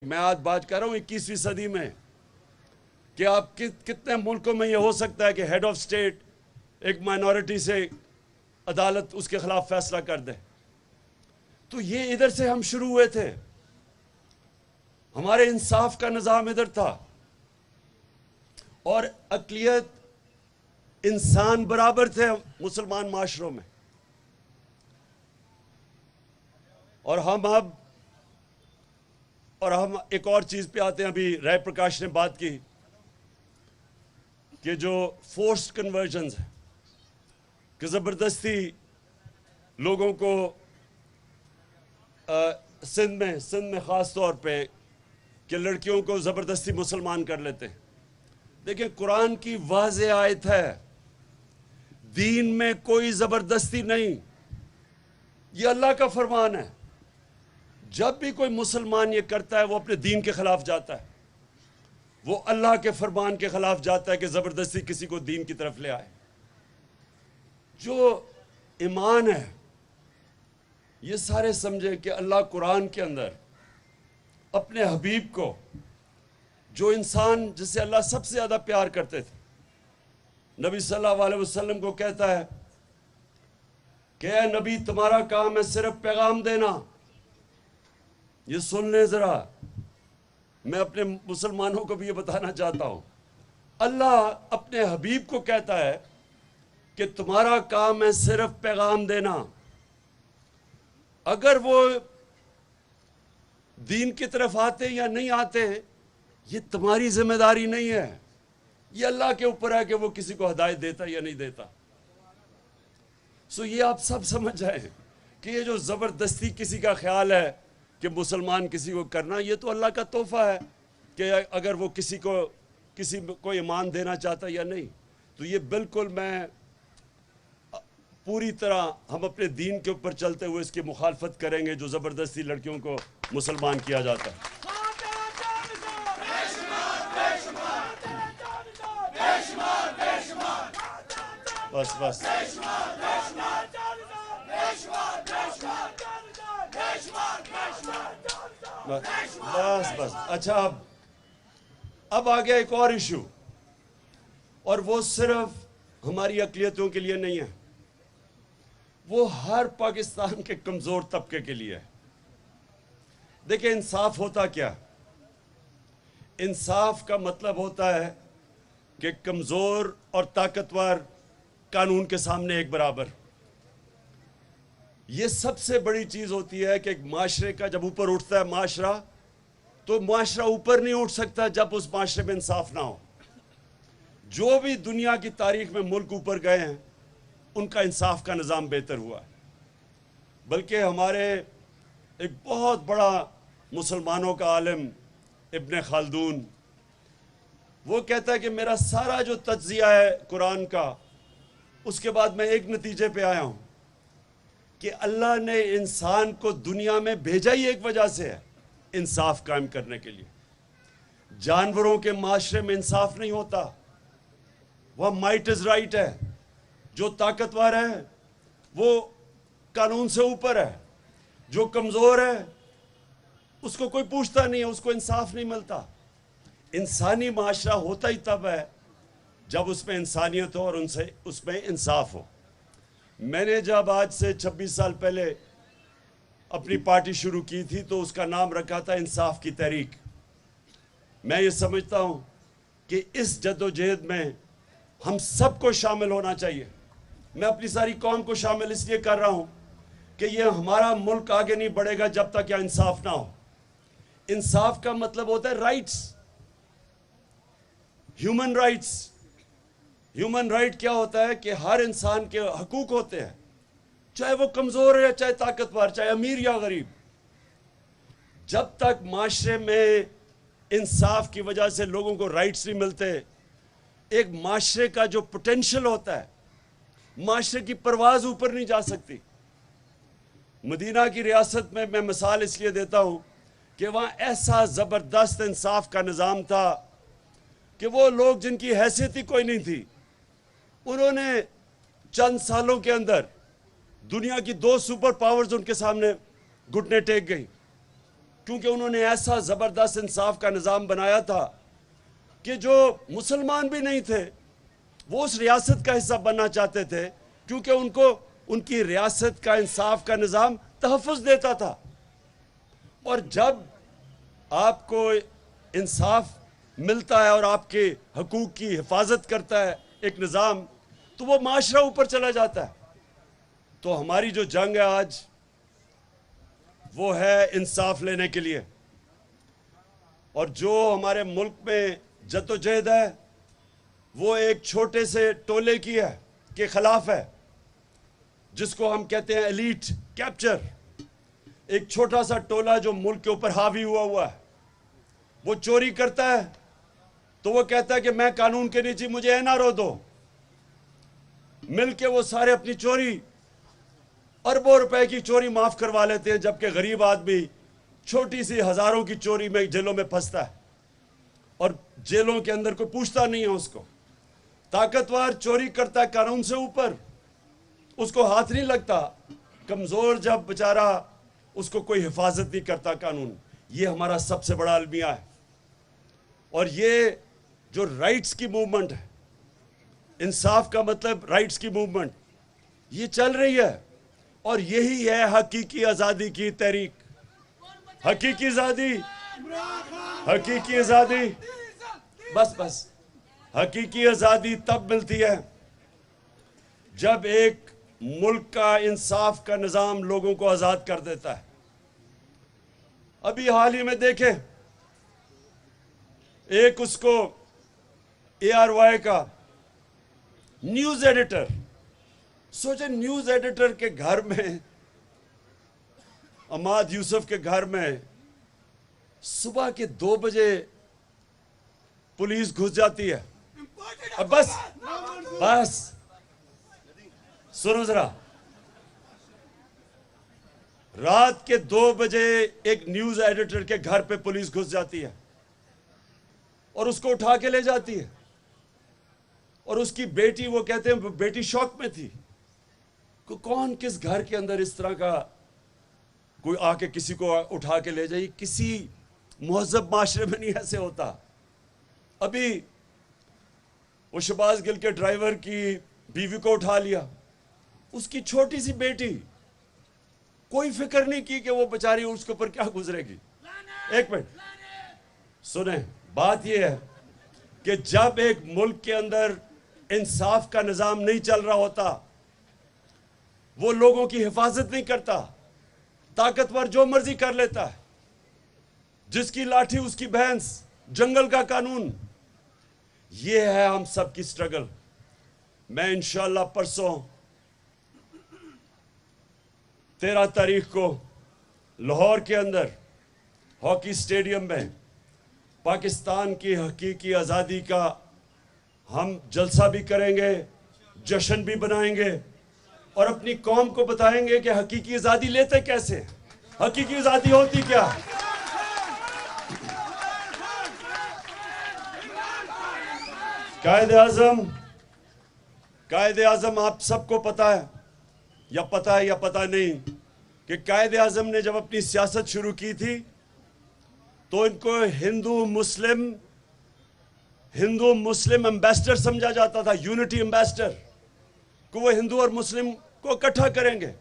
मैं आज बात कर रहा हूं 21वीं सदी में कि आप कितने मुल्कों में यह हो सकता है कि हेड ऑफ स्टेट एक माइनॉरिटी से अदालत उसके खिलाफ फैसला कर दे। तो ये इधर से हम शुरू हुए थे, हमारे इंसाफ का निज़ाम इधर था और अक़लियत इंसान बराबर थे मुसलमान माशरों में। और हम एक और चीज़ पे आते हैं। अभी राय प्रकाश ने बात की कि जो फोर्स्ड कन्वर्जन्स है कि ज़बरदस्ती लोगों को सिंध में ख़ास तौर पे कि लड़कियों को ज़बरदस्ती मुसलमान कर लेते हैं। देखिए, कुरान की वाज़ेह आयत है, दीन में कोई ज़बरदस्ती नहीं, ये अल्लाह का फरमान है। जब भी कोई मुसलमान ये करता है वो अपने दीन के खिलाफ जाता है, वो अल्लाह के फरमान के खिलाफ जाता है कि ज़बरदस्ती किसी को दीन की तरफ ले आए। जो ईमान है ये सारे समझे कि अल्लाह कुरान के अंदर अपने हबीब को, जो इंसान जिससे अल्लाह सबसे ज़्यादा प्यार करते थे, नबी सल्लल्लाहु अलैहि वसल्लम को कहता है कि ऐ नबी, तुम्हारा काम है सिर्फ पैगाम देना। ये सुन लें ज़रा, मैं अपने मुसलमानों को भी ये बताना चाहता हूँ। अल्लाह अपने हबीब को कहता है कि तुम्हारा काम है सिर्फ पैगाम देना। अगर वो दीन की तरफ आते या नहीं आते, ये तुम्हारी जिम्मेदारी नहीं है, ये अल्लाह के ऊपर है कि वो किसी को हिदायत देता या नहीं देता। सो ये आप सब समझ जाए कि ये जो ज़बरदस्ती किसी का ख्याल है कि मुसलमान किसी को करना, ये तो अल्लाह का तोहफा है कि अगर वो किसी को ईमान देना चाहता या नहीं। तो ये बिल्कुल मैं पूरी तरह हम अपने दीन के ऊपर चलते हुए इसकी मुखालफत करेंगे जो ज़बरदस्ती लड़कियों को मुसलमान किया जाता है। बस बस बस बस अच्छा, अब आ गया एक और इशू, और वो सिर्फ हमारी अक़लियतों के लिए नहीं है, वो हर पाकिस्तान के कमज़ोर तबके के लिए है। देखिए, इंसाफ होता क्या? इंसाफ का मतलब होता है कि कमज़ोर और ताकतवर कानून के सामने एक बराबर। ये सबसे बड़ी चीज़ होती है कि एक माशरे का जब ऊपर उठता है माशरा, तो माशरा ऊपर नहीं उठ सकता जब उस माशरे में इंसाफ ना हो। जो भी दुनिया की तारीख में मुल्क ऊपर गए हैं उनका इंसाफ का निज़ाम बेहतर हुआ है। बल्कि हमारे एक बहुत बड़ा मुसलमानों का आलिम इब्न खालदून, वो कहता है कि मेरा सारा जो तज्ज़िया है कुरान का, उसके बाद मैं एक नतीजे पे आया हूँ कि अल्लाह ने इंसान को दुनिया में भेजा ही एक वजह से है, इंसाफ कायम करने के लिए। जानवरों के माशरे में इंसाफ नहीं होता, वह माइट इज राइट है, जो ताकतवर है वो कानून से ऊपर है, जो कमज़ोर है उसको कोई पूछता नहीं है, उसको इंसाफ नहीं मिलता। इंसानी माशरा होता ही तब है जब उसमें इंसानियत हो और उसमें इंसाफ हो। मैंने जब आज से 26 साल पहले अपनी पार्टी शुरू की थी तो उसका नाम रखा था इंसाफ की तहरीक। मैं ये समझता हूँ कि इस जद्दोजहद में हम सबको शामिल होना चाहिए। मैं अपनी सारी कौम को शामिल इसलिए कर रहा हूँ कि ये हमारा मुल्क आगे नहीं बढ़ेगा जब तक यहाँ इंसाफ ना हो। इंसाफ का मतलब होता है rights, human rights. Human right क्या होता है कि हर इंसान के हकूक होते हैं, चाहे वो कमज़ोर है चाहे ताकतवर, चाहे अमीर या गरीब। जब तक माशरे में इंसाफ की वजह से लोगों को राइट्स नहीं मिलते, एक माशरे का जो पोटेंशियल होता है, माशरे की परवाज़ ऊपर नहीं जा सकती। मदीना की रियासत में मैं मिसाल इसलिए देता हूँ कि वहाँ ऐसा ज़बरदस्त इंसाफ का निज़ाम था कि वो लोग जिनकी हैसियत ही कोई नहीं थी, उन्होंने चंद सालों के अंदर दुनिया की 2 सुपर पावर्स उनके सामने घुटने टेक गई। क्योंकि उन्होंने ऐसा ज़बरदस्त इंसाफ का निज़ाम बनाया था कि जो मुसलमान भी नहीं थे वो उस रियासत का हिस्सा बनना चाहते थे, क्योंकि उनको उनकी रियासत का इंसाफ का निज़ाम तहफ़्फ़ुज़ देता था। और जब आपको इंसाफ मिलता है और आपके हकूक़ की हिफाजत करता है एक निज़ाम, तो वो माशरा ऊपर चला जाता है। तो हमारी जो जंग है आज, वो है इंसाफ लेने के लिए। और जो हमारे मुल्क में जद्दोजहद है वो एक छोटे से टोले की है के खिलाफ है, जिसको हम कहते हैं एलीट कैप्चर। एक छोटा सा टोला जो मुल्क के ऊपर हावी हुआ है, वो चोरी करता है तो वो कहता है कि मैं कानून के नीचे, मुझे एनआरओ दो। मिलके वो सारे अपनी चोरी, अरबों रुपए की चोरी माफ करवा लेते हैं, जबकि गरीब आदमी छोटी सी हजारों की चोरी में जेलों में फंसता है और जेलों के अंदर कोई पूछता नहीं है उसको। ताकतवर चोरी करता है कानून से ऊपर, उसको हाथ नहीं लगता। कमजोर जब बेचारा, उसको कोई हिफाजत नहीं करता कानून। ये हमारा सबसे बड़ा अलमिया है। और ये जो राइट्स की मूवमेंट है, इंसाफ का मतलब राइट्स की मूवमेंट, ये चल रही है। और यही है हकीकी आज़ादी की तहरीक। हकीकी आज़ादी, हकीकी आज़ादी, बस हकीकी आज़ादी तब मिलती है जब एक मुल्क का इंसाफ का निज़ाम लोगों को आज़ाद कर देता है। अभी हाल ही में देखें, एक उसको ARY का न्यूज़ एडिटर, सोचे न्यूज़ एडिटर के घर में, अमाद यूसुफ के घर में सुबह के 2 बजे पुलिस घुस जाती है। अब बस सुनो जरा, रात के 2 बजे एक न्यूज़ एडिटर के घर पे पुलिस घुस जाती है और उसको उठा के ले जाती है। और उसकी बेटी, वो कहते हैं बेटी शौक में थी कि कौन किस घर के अंदर इस तरह का कोई आके किसी को उठा के ले जाए। किसी मुहज़्ज़ब माशरे में नहीं ऐसे होता। अभी वो शहबाज गिल के ड्राइवर की बीवी को उठा लिया, उसकी छोटी सी बेटी, कोई फिक्र नहीं की कि वो बेचारी उसके ऊपर क्या गुजरेगी। एक मिनट सुने, बात यह है कि जब एक मुल्क के अंदर इंसाफ का निज़ाम नहीं चल रहा होता, वो लोगों की हिफाजत नहीं करता, ताकतवर जो मर्जी कर लेता है, जिसकी लाठी उसकी भैंस, जंगल का कानून। ये है हम सब की स्ट्रगल। मैं इंशाअल्लाह परसों 13 तारीख को लाहौर के अंदर हॉकी स्टेडियम में पाकिस्तान की हकीकी आज़ादी का हम जलसा भी करेंगे, जश्न भी बनाएंगे और अपनी कौम को बताएंगे कि हकीकी आज़ादी लेते कैसे, हकीकी आज़ादी होती क्या। कायदे आज़म आप सबको पता है या पता नहीं कि कायदे आज़म ने जब अपनी सियासत शुरू की थी तो इनको हिंदू मुस्लिम एम्बेसडर समझा जाता था, यूनिटी एम्बेसडर, को वो हिंदू और मुस्लिम को इकट्ठा करेंगे।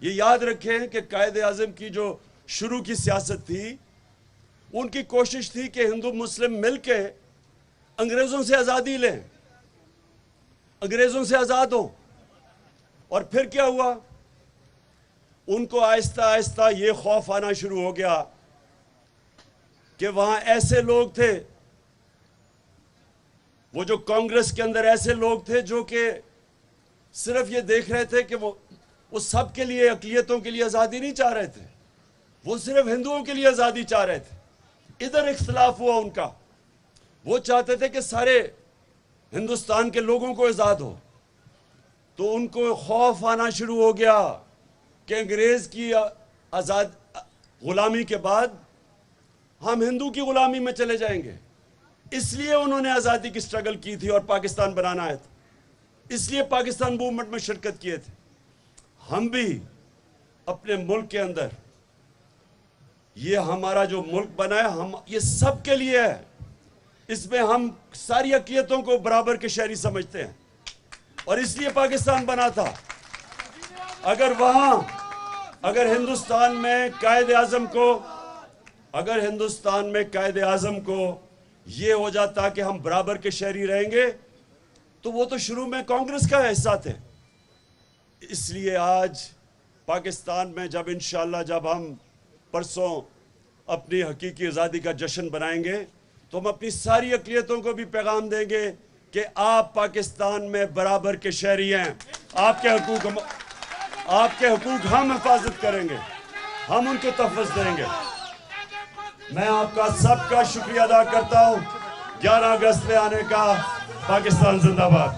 ये याद रखें कि कायदे आज़म की जो शुरू की सियासत थी, उनकी कोशिश थी कि हिंदू मुस्लिम मिलके अंग्रेजों से आज़ादी लें, अंग्रेजों से आज़ाद हों। और फिर क्या हुआ, उनको आहिस्ता आहिस्ता ये खौफ आना शुरू हो गया कि वहां ऐसे लोग थे, वो जो कांग्रेस के अंदर ऐसे लोग थे जो कि सिर्फ ये देख रहे थे कि वो सब के लिए, अक़लियतों के लिए आज़ादी नहीं चाह रहे थे, वो सिर्फ हिंदुओं के लिए आज़ादी चाह रहे थे। इधर इख्तिलाफ हुआ उनका, वो चाहते थे कि सारे हिंदुस्तान के लोगों को आज़ाद हो। तो उनको खौफ आना शुरू हो गया कि अंग्रेज की आज़ाद गुलामी के बाद हम हिंदू की गुलामी में चले जाएंगे। इसलिए उन्होंने आज़ादी की स्ट्रगल की थी और पाकिस्तान बनाना है, इसलिए पाकिस्तान मूवमेंट में शिरकत किए थे। हम भी अपने मुल्क के अंदर ये हमारा जो मुल्क बना है, हम ये सब के लिए है। इसमें हम सारी अक़लियतों को बराबर के शहरी समझते हैं और इसलिए पाकिस्तान बना था। अगर हिंदुस्तान में कायदे आज़म को ये हो जाता कि हम बराबर के शहरी रहेंगे, तो वो तो शुरू में कांग्रेस का हिस्सा थे। इसलिए आज पाकिस्तान में जब हम परसों अपनी हकीकी आज़ादी का जश्न बनाएंगे, तो हम अपनी सारी अक़लियतों को भी पैगाम देंगे कि आप पाकिस्तान में बराबर के शहरी हैं। आपके हकूक़ हम हिफाजत करेंगे, हम उनको तहफ़्फ़ुज़ देंगे। मैं आपका सबका शुक्रिया अदा करता हूँ 11 अगस्त में आने का। पाकिस्तान जिंदाबाद।